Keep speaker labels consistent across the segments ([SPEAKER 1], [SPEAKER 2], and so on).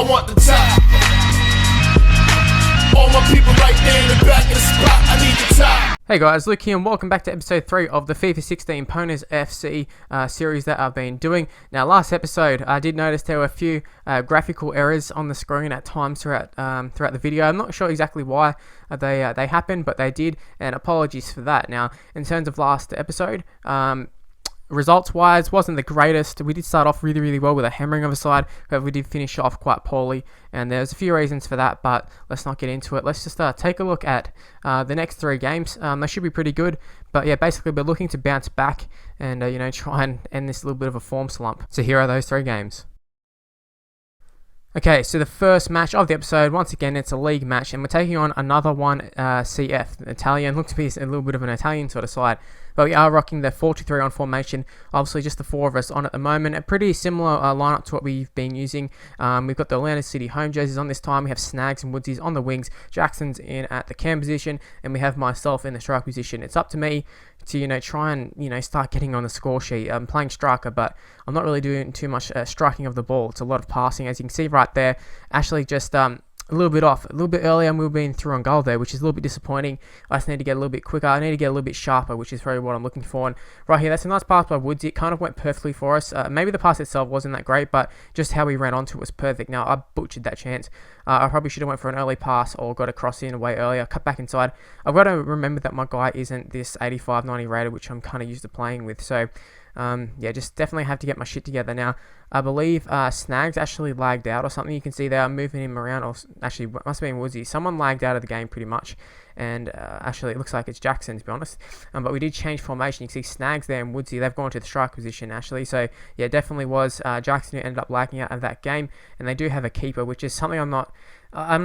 [SPEAKER 1] I want the top. All my people right there in the back of the spot, I need the top.
[SPEAKER 2] Hey guys, Luke here and welcome back to episode 3 of the FIFA 16 Pwners FC series that I've been doing. Now last episode I did notice there were a few graphical errors on the screen at times throughout the video. I'm not sure exactly why they happened, but they did, and apologies for that. Now in terms of last episode, results wise wasn't the greatest. We did start off really well with a hammering of a side, but we did finish off quite poorly, and there's a few reasons for that, but let's not get into it. Let's just take a look at the next 3 games. They should be pretty good, but yeah, basically we're looking to bounce back and try and end this little bit of a form slump. So here are those 3 games. Okay, so the first match of the episode, once again, it's a league match, and we're taking on another one, CF, Italian. Looks to be a little bit of an Italian sort of side. But we are rocking the 4-2-3 on formation. Obviously, just the 4 of us on at the moment. A pretty similar lineup to what we've been using. We've got the Atlanta City home jerseys on this time. We have Snags and Woodsies on the wings. Jackson's in at the cam position, and we have myself in the strike position. It's up to me to try and start getting on the score sheet. I'm playing striker, but I'm not really doing too much striking of the ball. It's a lot of passing, as you can see right there. Actually, just a little bit off, a little bit earlier, and we've been through on goal there, which is a little bit disappointing. I just need to get a little bit quicker. I need to get a little bit sharper, which is really what I'm looking for. And right here, that's a nice pass by Woodsy. It kind of went perfectly for us. Maybe the pass itself wasn't that great, but just how we ran onto it was perfect. Now, I butchered that chance. I probably should have went for an early pass or got a cross in way earlier, cut back inside. I've got to remember that my guy isn't this 85-90 rated, which I'm kind of used to playing with. So, yeah, just definitely have to get my shit together. Now, I believe Snags actually lagged out or something. You can see there, I'm moving him around, or actually, it must have been Woodsy. Someone lagged out of the game pretty much, and actually, it looks like it's Jackson, to be honest. But we did change formation. You can see Snags there and Woodsy, they've gone to the strike position, actually. So, yeah, definitely was Jackson who ended up lagging out of that game, and they do have a keeper, which is something I'm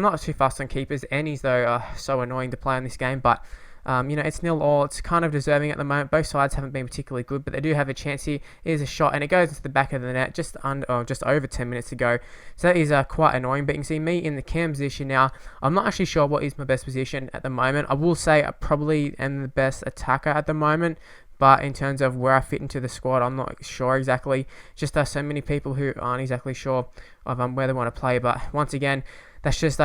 [SPEAKER 2] not too fast on keepers. Annies, though, are so annoying to play in this game, but it's 0-0. It's kind of deserving at the moment. Both sides haven't been particularly good, but they do have a chance here. Here's a shot, and it goes into the back of the net just over 10 minutes to go. So that is quite annoying. But you can see me in the cam position now. I'm not actually sure what is my best position at the moment. I will say I probably am the best attacker at the moment. But in terms of where I fit into the squad, I'm not sure exactly. Just so many people who aren't exactly sure of where they want to play. But once again, that's just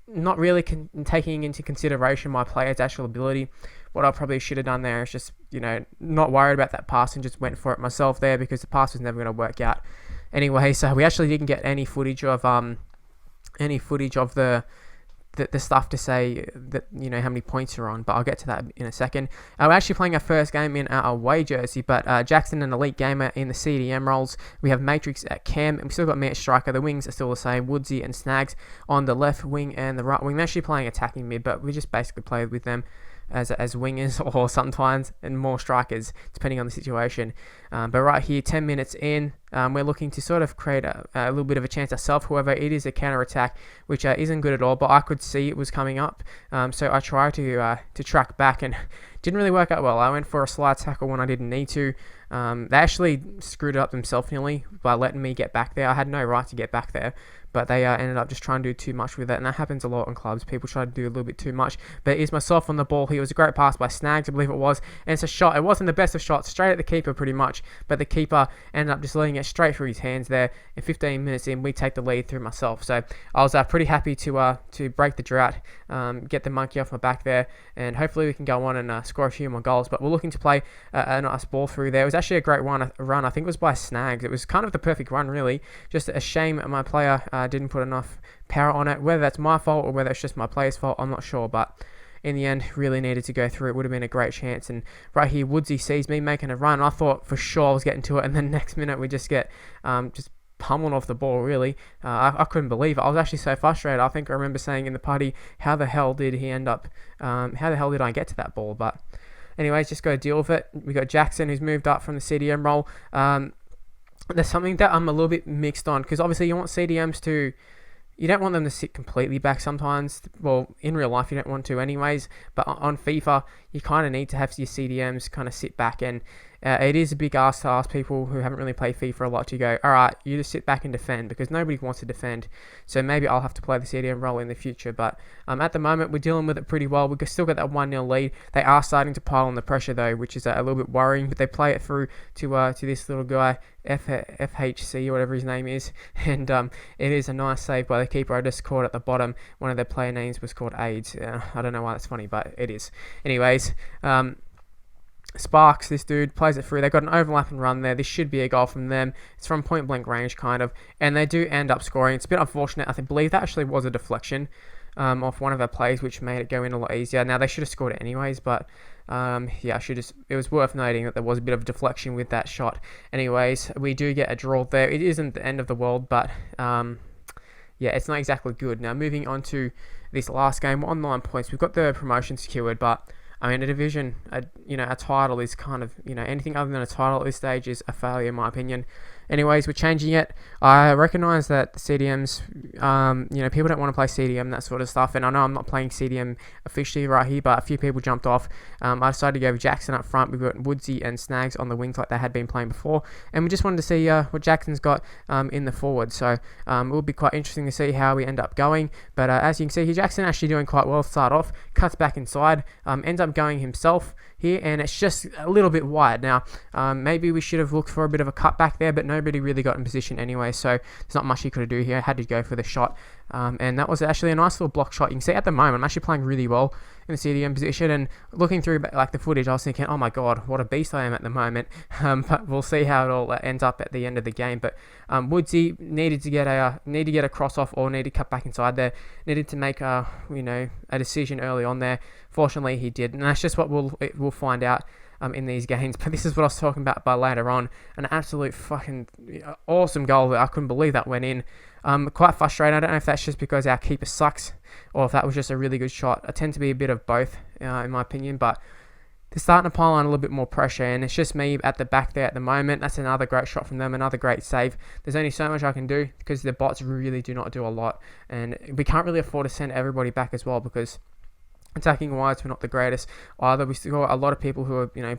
[SPEAKER 2] not really taking into consideration my player's actual ability. What I probably should have done there is just, not worried about that pass and just went for it myself there, because the pass was never going to work out anyway. So we actually didn't get any footage of the stuff to say that how many points are on, but I'll get to that in a second. We're actually playing our first game in our away jersey, but Jackson and Elite Gamer in the CDM roles. We have Matrix at cam, and we still got me at striker. The wings are still the same, Woodsy and Snags on the left wing and the right wing. They're actually playing attacking mid, but we just basically play with them as wingers, or sometimes and more strikers, depending on the situation. But right here, 10 minutes in, we're looking to sort of create a little bit of a chance ourselves. However, it is a counter attack, which isn't good at all, but I could see it was coming up. So I tried to track back, and didn't really work out well. I went for a slide tackle when I didn't need to. They actually screwed it up themselves nearly by letting me get back there. I had no right to get back there, but they ended up just trying to do too much with it, and that happens a lot in clubs. People try to do a little bit too much, but it is myself on the ball here. It was a great pass by Snags, I believe it was, and it's a shot. It wasn't the best of shots, straight at the keeper pretty much, but the keeper ended up just letting it straight through his hands there, and 15 minutes in, we take the lead through myself. So I was pretty happy to break the drought, get the monkey off my back there, and hopefully we can go on and score a few more goals. But we're looking to play a nice ball through there. It was actually a great run. I think it was by Snags. It was kind of the perfect run, really. Just a shame my player didn't put enough power on it. Whether that's my fault or whether it's just my player's fault, I'm not sure, but in the end, really needed to go through. It would have been a great chance. And right here, Woodsy sees me making a run. I thought for sure I was getting to it, and then next minute we just get just pummeled off the ball, really. I couldn't believe it. I was actually so frustrated. I think I remember saying in the party, how the hell did he end up, how the hell did I get to that ball? But anyways, just go deal with it. We got Jackson, who's moved up from the CDM role. There's something that I'm a little bit mixed on, because obviously you want CDMs to, you don't want them to sit completely back sometimes. Well, in real life you don't want to anyways, but on FIFA you kind of need to have your CDMs kind of sit back, and it is a big ask to ask people who haven't really played FIFA a lot to go, alright, you just sit back and defend, because nobody wants to defend. So maybe I'll have to play the CDM role in the future. But at the moment, we're dealing with it pretty well. We've still got that 1-0 lead. They are starting to pile on the pressure, though, which is a little bit worrying. But they play it through to this little guy, FHC, or whatever his name is. And it is a nice save by the keeper. I just caught at the bottom. One of their player names was called AIDS. I don't know why that's funny, but it is. Anyways, Sparks, this dude, plays it through. They got an overlap and run there. This should be a goal from them. It's from point blank range, kind of. And they do end up scoring. It's a bit unfortunate. I believe that actually was a deflection off one of our plays, which made it go in a lot easier. Now, they should have scored it anyways, but yeah, it was worth noting that there was a bit of deflection with that shot. Anyways, we do get a draw there. It isn't the end of the world, but yeah, it's not exactly good. Now, moving on to this last game, we're on 9 points. We've got the promotion secured, but I mean, a division, a title is kind of, anything other than a title at this stage is a failure, in my opinion. Anyways, we're changing it. I recognise that the CDMs, people don't want to play CDM, that sort of stuff. And I know I'm not playing CDM officially right here, but a few people jumped off. I decided to go with Jackson up front. We've got Woodsy and Snags on the wings like they had been playing before. And we just wanted to see what Jackson's got in the forward. So it will be quite interesting to see how we end up going. But as you can see here, Jackson actually doing quite well to start off. Cuts back inside, ends up going himself here, and it's just a little bit wide. Now, maybe we should have looked for a bit of a cut back there, but nobody really got in position anyway, so there's not much he could do here. Had to go for the shot, and that was actually a nice little block shot. You can see at the moment I'm actually playing really well in the CDM position, and looking through like the footage, I was thinking, oh my god, what a beast I am at the moment. But we'll see how it all ends up at the end of the game. But Woodsy needed to get a cross off, or needed to cut back inside there, needed to make a decision early on there. Fortunately, he did, and that's just what we'll find out in these games. But this is what I was talking about by later on. An absolute fucking awesome goal. I couldn't believe that went in. Quite frustrating. I don't know if that's just because our keeper sucks, or if that was just a really good shot. I tend to be a bit of both, in my opinion, but they're starting to pile on a little bit more pressure, and it's just me at the back there at the moment. That's another great shot from them, another great save. There's only so much I can do, because the bots really do not do a lot, and we can't really afford to send everybody back as well, because attacking wise, we're not the greatest either. We still got a lot of people who are,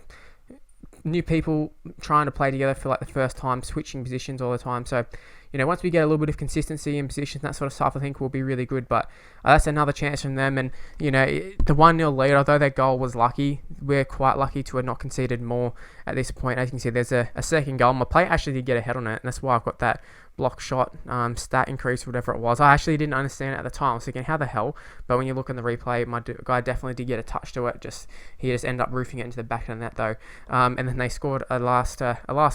[SPEAKER 2] new people trying to play together for like the first time, switching positions all the time. So, once we get a little bit of consistency in positions, that sort of stuff, I think will be really good. But that's another chance from them. And, the 1-0 lead, although their goal was lucky, we're quite lucky to have not conceded more at this point. As you can see, there's a second goal. My player actually did get ahead on it, and that's why I've got that block shot stat increase, whatever it was. I actually didn't understand it at the time. I was thinking, how the hell? But when you look in the replay, my guy definitely did get a touch to it. He just ended up roofing it into the back of the net, though. And then they scored a last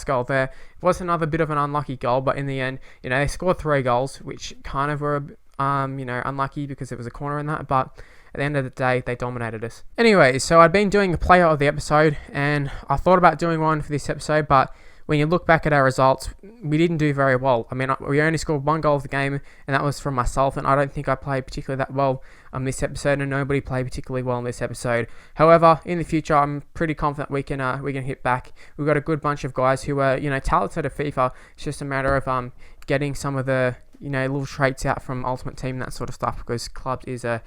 [SPEAKER 2] goal there. It was another bit of an unlucky goal, but in the end, they scored 3 goals, which kind of were unlucky because it was a corner in that, but at the end of the day, they dominated us. Anyway, so I'd been doing a player of the episode, and I thought about doing one for this episode, but when you look back at our results, we didn't do very well. I mean, we only scored 1 goal of the game, and that was from myself, and I don't think I played particularly that well this episode, and nobody played particularly well in this episode. However, in the future, I'm pretty confident we can hit back. We've got a good bunch of guys who are, talented at FIFA. It's just a matter of getting some of the little traits out from Ultimate Team, that sort of stuff, because clubs is a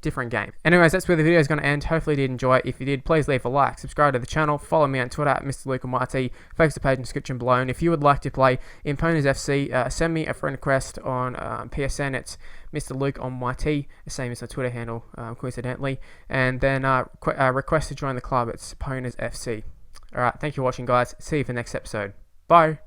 [SPEAKER 2] different game. Anyways, that's where the video is going to end. Hopefully you did enjoy it. If you did, please leave a like, subscribe to the channel, follow me on Twitter at Mr. Luke Almighty, focus the page in the description below, and if you would like to play in Ponies FC, send me a friend request on PSN. It's Mr. Luke on YT, the same as the Twitter handle, coincidentally, and then request to join the club. It's Ponies FC. Alright, thank you for watching, guys. See you for the next episode. Bye.